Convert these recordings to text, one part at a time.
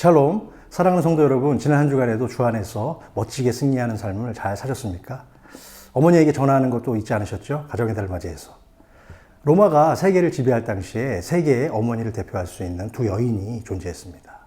샬롬, 사랑하는 성도 여러분, 지난 한 주간에도 주 안에서 멋지게 승리하는 삶을 잘 사셨습니까? 어머니에게 전하는 것도 잊지 않으셨죠? 가정의 달을 맞이해서. 로마가 세계를 지배할 당시에 세계의 어머니를 대표할 수 있는 두 여인이 존재했습니다.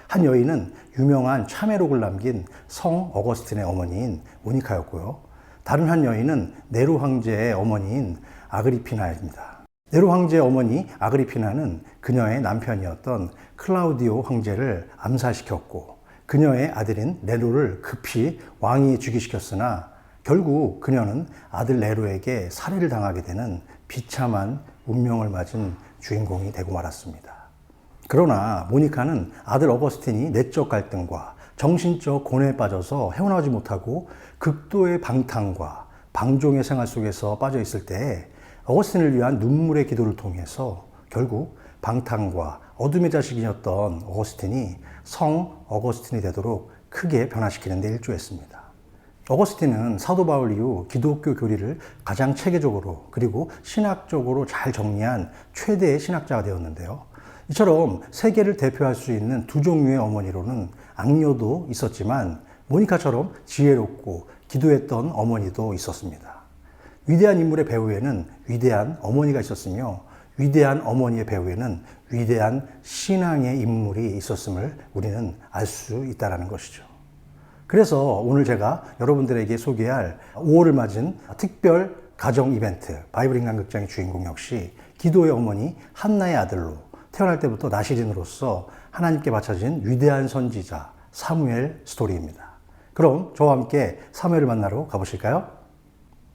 한 여인은 유명한 참회록을 남긴 성 어거스틴의 어머니인 모니카였고요. 다른 한 여인은 네로 황제의 어머니인 아그리피나입니다. 네로 황제의 어머니 아그리피나는 그녀의 남편이었던 클라우디오 황제를 암살시켰고 그녀의 아들인 네로를 급히 왕위에 즉위시켰으나 결국 그녀는 아들 네로에게 살해를 당하게 되는 비참한 운명을 맞은 주인공이 되고 말았습니다. 그러나 모니카는 아들 어거스틴이 내적 갈등과 정신적 고뇌에 빠져서 헤어나오지 못하고 극도의 방탕과 방종의 생활 속에서 빠져 있을 때 어거스틴을 위한 눈물의 기도를 통해서 결국 방탕과 어둠의 자식이었던 어거스틴이 성 어거스틴이 되도록 크게 변화시키는 데 일조했습니다. 어거스틴은 사도 바울 이후 기독교 교리를 가장 체계적으로 그리고 신학적으로 잘 정리한 최대의 신학자가 되었는데요. 이처럼 세계를 대표할 수 있는 두 종류의 어머니로는 악녀도 있었지만 모니카처럼 지혜롭고 기도했던 어머니도 있었습니다. 위대한 인물의 배후에는 위대한 어머니가 있었으며 위대한 어머니의 배후에는 위대한 신앙의 인물이 있었음을 우리는 알 수 있다는 것이죠. 그래서 오늘 제가 여러분들에게 소개할 5월을 맞은 특별 가정 이벤트 바이블 인간극장의 주인공 역시 기도의 어머니 한나의 아들로 태어날 때부터 나시린으로서 하나님께 바쳐진 위대한 선지자 사무엘 스토리입니다. 그럼 저와 함께 사무엘을 만나러 가보실까요?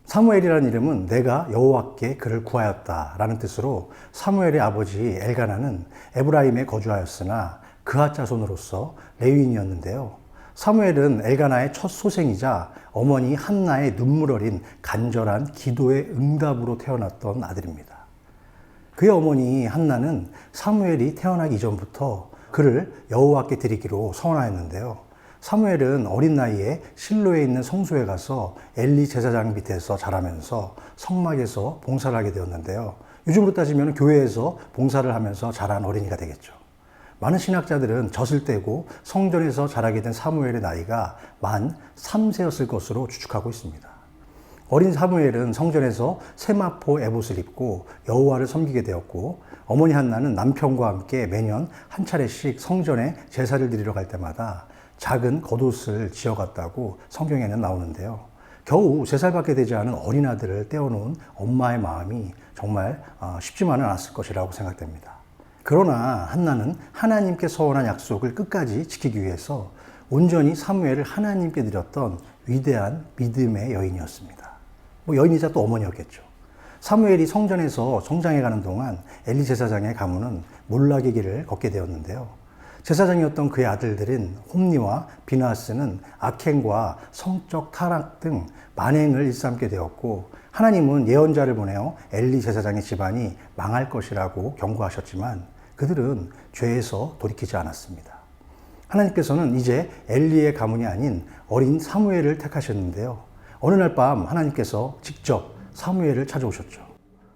사무엘이라는 이름은 내가 여호와께 그를 구하였다 라는 뜻으로 사무엘의 아버지 엘가나는 에브라임에 거주하였으나 그하 자손으로서 레위인이었는데요. 사무엘은 엘가나의 첫 소생이자 어머니 한나의 눈물 어린 간절한 기도의 응답으로 태어났던 아들입니다. 그의 어머니 한나는 사무엘이 태어나기 이전부터 그를 여호와께 드리기로 소원하였는데요. 사무엘은 어린 나이에 실로에 있는 성소에 가서 엘리 제사장 밑에서 자라면서 성막에서 봉사를 하게 되었는데요. 요즘으로 따지면 교회에서 봉사를 하면서 자란 어린이가 되겠죠. 많은 신학자들은 젖을 떼고 성전에서 자라게 된 사무엘의 나이가 만 3세였을 것으로 추측하고 있습니다. 어린 사무엘은 성전에서 세마포 에봇을 입고 여호와를 섬기게 되었고 어머니 한나는 남편과 함께 매년 한 차례씩 성전에 제사를 드리러 갈 때마다 작은 겉옷을 지어갔다고 성경에는 나오는데요. 겨우 3살밖에 되지 않은 어린 아들을 떼어놓은 엄마의 마음이 정말 쉽지만은 않았을 것이라고 생각됩니다. 그러나 한나는 하나님께 서원한 약속을 끝까지 지키기 위해서 온전히 사무엘을 하나님께 드렸던 위대한 믿음의 여인이었습니다. 여인이자 또 어머니였겠죠. 사무엘이 성전에서 성장해가는 동안 엘리 제사장의 가문은 몰락의 길을 걷게 되었는데요. 제사장이었던 그의 아들들인 홈니와 비나스는 악행과 성적 타락 등 만행을 일삼게 되었고 하나님은 예언자를 보내어 엘리 제사장의 집안이 망할 것이라고 경고하셨지만 그들은 죄에서 돌이키지 않았습니다. 하나님께서는 이제 엘리의 가문이 아닌 어린 사무엘을 택하셨는데요. 어느 날 밤 하나님께서 직접 사무엘을 찾아오셨죠.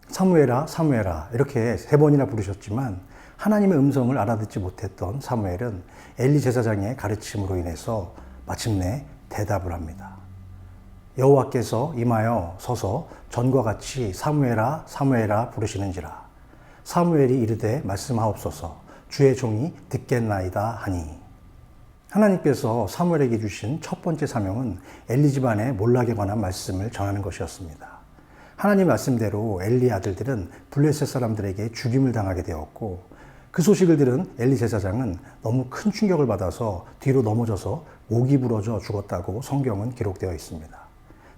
사무엘아, 사무엘아 이렇게 3번이나 부르셨지만 하나님의 음성을 알아듣지 못했던 사무엘은 엘리 제사장의 가르침으로 인해서 마침내 대답을 합니다. 여호와께서 임하여 서서 전과 같이 사무엘아 사무엘아 부르시는지라. 사무엘이 이르되 말씀하옵소서 주의 종이 듣겠나이다 하니. 하나님께서 사무엘에게 주신 첫 번째 사명은 엘리 집안의 몰락에 관한 말씀을 전하는 것이었습니다. 하나님 말씀대로 엘리의 아들들은 블레셋 사람들에게 죽임을 당하게 되었고 그 소식을 들은 엘리 제사장은 너무 큰 충격을 받아서 뒤로 넘어져서 목이 부러져 죽었다고 성경은 기록되어 있습니다.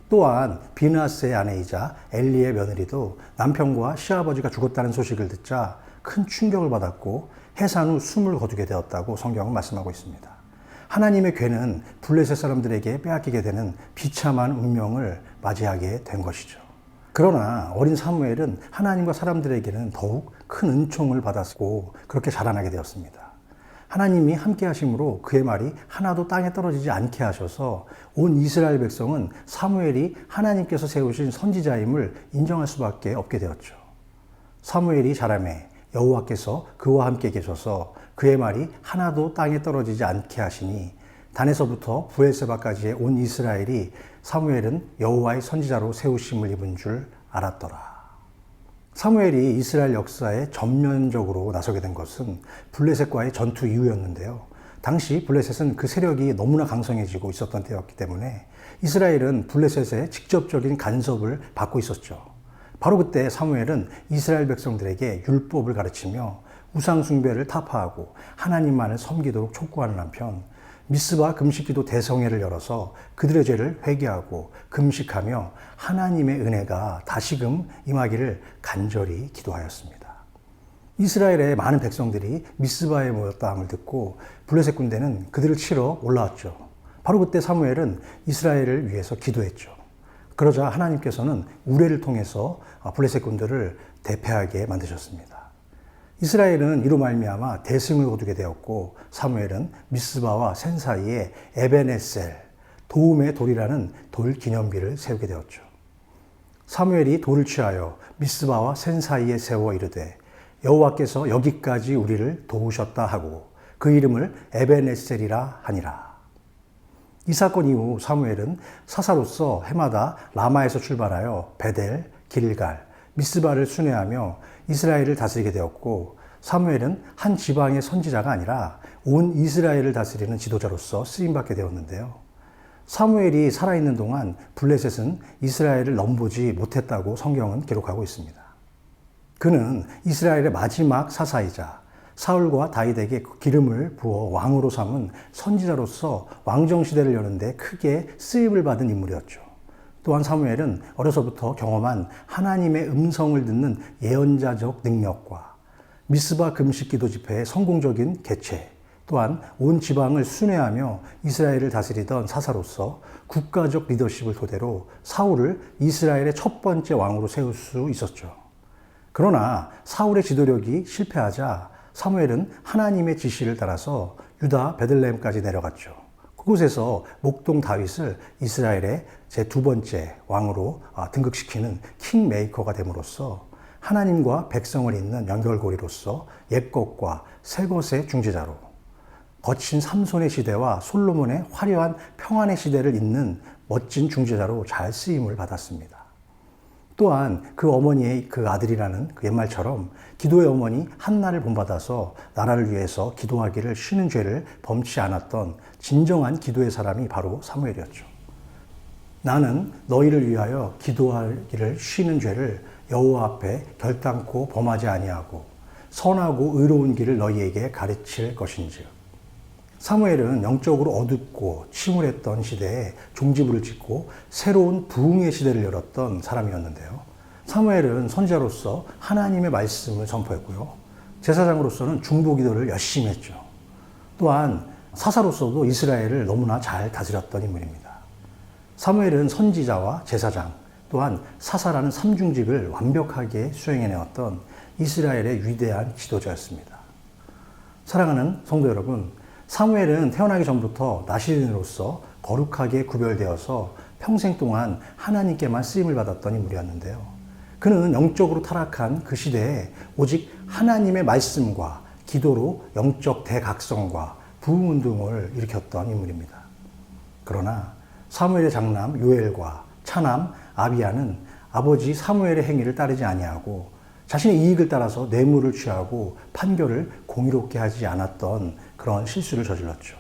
또한 비나스의 아내이자 엘리의 며느리도 남편과 시아버지가 죽었다는 소식을 듣자 큰 충격을 받았고 해산 후 숨을 거두게 되었다고 성경은 말씀하고 있습니다. 하나님의 괴는 블레셋 사람들에게 빼앗기게 되는 비참한 운명을 맞이하게 된 것이죠. 그러나 어린 사무엘은 하나님과 사람들에게는 더욱 큰 은총을 받았고 그렇게 자라나게 되었습니다. 하나님이 함께 하심으로 그의 말이 하나도 땅에 떨어지지 않게 하셔서 온 이스라엘 백성은 사무엘이 하나님께서 세우신 선지자임을 인정할 수밖에 없게 되었죠. 사무엘이 자라매 여호와께서 그와 함께 계셔서 그의 말이 하나도 땅에 떨어지지 않게 하시니 단에서부터 브엘세바까지의 온 이스라엘이 사무엘은 여호와의 선지자로 세우심을 입은 줄 알았더라. 사무엘이 이스라엘 역사에 전면적으로 나서게 된 것은 블레셋과의 전투 이후였는데요. 당시 블레셋은 그 세력이 너무나 강성해지고 있었던 때였기 때문에 이스라엘은 블레셋의 직접적인 간섭을 받고 있었죠. 바로 그때 사무엘은 이스라엘 백성들에게 율법을 가르치며 우상 숭배를 타파하고 하나님만을 섬기도록 촉구하는 한편 미스바 금식기도 대성회를 열어서 그들의 죄를 회개하고 금식하며 하나님의 은혜가 다시금 임하기를 간절히 기도하였습니다. 이스라엘의 많은 백성들이 미스바에 모였다 함을 듣고 블레셋 군대는 그들을 치러 올라왔죠. 바로 그때 사무엘은 이스라엘을 위해서 기도했죠. 그러자 하나님께서는 우레를 통해서 블레셋 군대를 대패하게 만드셨습니다. 이스라엘은 이로 말미암아 대승을 거두게 되었고 사무엘은 미스바와 센 사이에 에벤에셀, 도움의 돌이라는 돌 기념비를 세우게 되었죠. 사무엘이 돌을 취하여 미스바와 센 사이에 세워 이르되 여호와께서 여기까지 우리를 도우셨다 하고 그 이름을 에벤에셀이라 하니라. 이 사건 이후 사무엘은 사사로서 해마다 라마에서 출발하여 베델, 길갈, 미스바를 순회하며 이스라엘을 다스리게 되었고 사무엘은 한 지방의 선지자가 아니라 온 이스라엘을 다스리는 지도자로서 쓰임받게 되었는데요. 사무엘이 살아있는 동안 블레셋은 이스라엘을 넘보지 못했다고 성경은 기록하고 있습니다. 그는 이스라엘의 마지막 사사이자 사울과 다윗에게 기름을 부어 왕으로 삼은 선지자로서 왕정시대를 여는데 크게 쓰임을 받은 인물이었죠. 또한 사무엘은 어려서부터 경험한 하나님의 음성을 듣는 예언자적 능력과 미스바 금식기도 집회의 성공적인 개최, 또한 온 지방을 순회하며 이스라엘을 다스리던 사사로서 국가적 리더십을 토대로 사울을 이스라엘의 첫 번째 왕으로 세울 수 있었죠. 그러나 사울의 지도력이 실패하자 사무엘은 하나님의 지시를 따라서 유다 베들레헴까지 내려갔죠. 그곳에서 목동 다윗을 이스라엘의 제2 번째 왕으로 등극시키는 킹메이커가 됨으로써 하나님과 백성을 잇는 연결고리로서 옛것과 새것의 중재자로 거친 삼손의 시대와 솔로몬의 화려한 평안의 시대를 잇는 멋진 중재자로 잘 쓰임을 받았습니다. 또한 그 어머니의 그 아들이라는 그 옛말처럼 기도의 어머니 한나를 본받아서 나라를 위해서 기도하기를 쉬는 죄를 범치 않았던 진정한 기도의 사람이 바로 사무엘이었죠. 나는 너희를 위하여 기도하기를 쉬는 죄를 여호와 앞에 결단코 범하지 아니하고 선하고 의로운 길을 너희에게 가르칠 것인즉. 사무엘은 영적으로 어둡고 침울했던 시대에 종지부를 찍고 새로운 부흥의 시대를 열었던 사람이었는데요. 사무엘은 선지자로서 하나님의 말씀을 선포했고요. 제사장으로서는 중보기도를 열심히 했죠. 또한 사사로서도 이스라엘을 너무나 잘 다스렸던 인물입니다. 사무엘은 선지자와 제사장, 또한 사사라는 삼중직을 완벽하게 수행해내었던 이스라엘의 위대한 지도자였습니다. 사랑하는 성도 여러분, 사무엘은 태어나기 전부터 나시린으로서 거룩하게 구별되어서 평생 동안 하나님께만 쓰임을 받았던 인물이었는데요. 그는 영적으로 타락한 그 시대에 오직 하나님의 말씀과 기도로 영적 대각성과 부흥운동을 일으켰던 인물입니다. 그러나 사무엘의 장남 요엘과 차남 아비야는 아버지 사무엘의 행위를 따르지 아니하고 자신의 이익을 따라서 뇌물을 취하고 판결을 공의롭게 하지 않았던 그런 실수를 저질렀죠.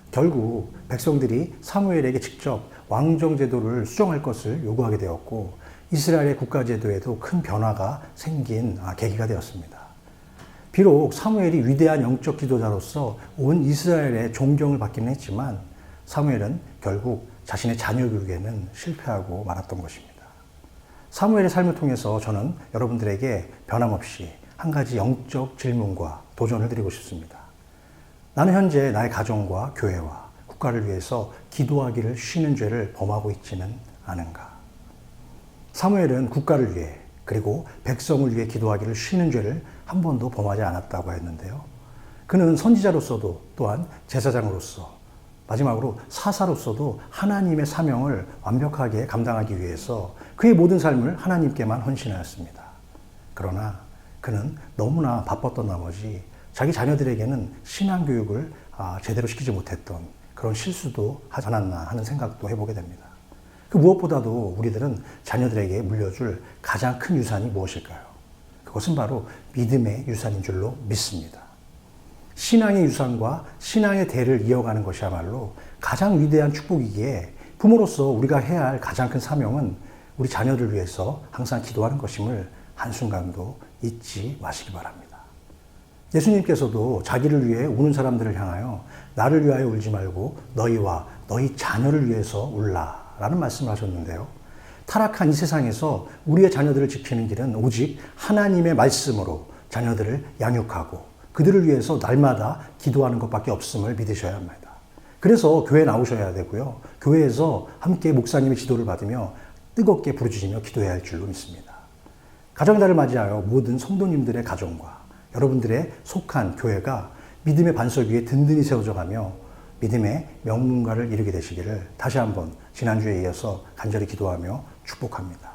결국 백성들이 사무엘에게 직접 왕정제도를 수정할 것을 요구하게 되었고 이스라엘의 국가제도에도 큰 변화가 생긴 계기가 되었습니다. 비록 사무엘이 위대한 영적 지도자로서 온 이스라엘의 존경을 받기는 했지만 사무엘은 결국 자신의 자녀 교육에는 실패하고 말았던 것입니다. 사무엘의 삶을 통해서 저는 여러분들에게 변함없이 한 가지 영적 질문과 도전을 드리고 싶습니다. 나는 현재 나의 가정과 교회와 국가를 위해서 기도하기를 쉬는 죄를 범하고 있지는 않은가? 사무엘은 국가를 위해 그리고 백성을 위해 기도하기를 쉬는 죄를 한 번도 범하지 않았다고 했는데요. 그는 선지자로서도 또한 제사장으로서 마지막으로 사사로서도 하나님의 사명을 완벽하게 감당하기 위해서 그의 모든 삶을 하나님께만 헌신하였습니다. 그러나 그는 너무나 바빴던 나머지 자기 자녀들에게는 신앙교육을 제대로 시키지 못했던 그런 실수도 하지 않았나 하는 생각도 해보게 됩니다. 그 무엇보다도 우리들은 자녀들에게 물려줄 가장 큰 유산이 무엇일까요? 그것은 바로 믿음의 유산인 줄로 믿습니다. 신앙의 유산과 신앙의 대를 이어가는 것이야말로 가장 위대한 축복이기에 부모로서 우리가 해야 할 가장 큰 사명은 우리 자녀를 위해서 항상 기도하는 것임을 한순간도 잊지 마시기 바랍니다. 예수님께서도 자기를 위해 우는 사람들을 향하여 나를 위하여 울지 말고 너희와 너희 자녀를 위해서 울라 라는 말씀을 하셨는데요. 타락한 이 세상에서 우리의 자녀들을 지키는 길은 오직 하나님의 말씀으로 자녀들을 양육하고 그들을 위해서 날마다 기도하는 것밖에 없음을 믿으셔야 합니다. 그래서 교회에 나오셔야 되고요. 교회에서 함께 목사님의 지도를 받으며 뜨겁게 부르짖으며 기도해야 할 줄로 믿습니다. 가정의 달을 맞이하여 모든 성도님들의 가정과 여러분들의 속한 교회가 믿음의 반석 위에 든든히 세워져 가며 믿음의 명문가를 이루게 되시기를 다시 한번 지난주에 이어서 간절히 기도하며 축복합니다.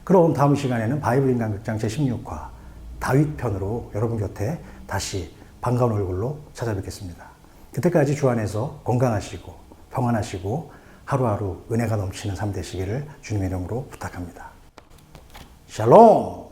그럼 다음 시간에는 바이블 인간극장 제16화 다윗 편으로 여러분 곁에 다시 반가운 얼굴로 찾아뵙겠습니다. 그때까지 주 안에서 건강하시고 평안하시고 하루하루 은혜가 넘치는 삶 되시기를 주님의 이름으로 부탁합니다. 샬롬!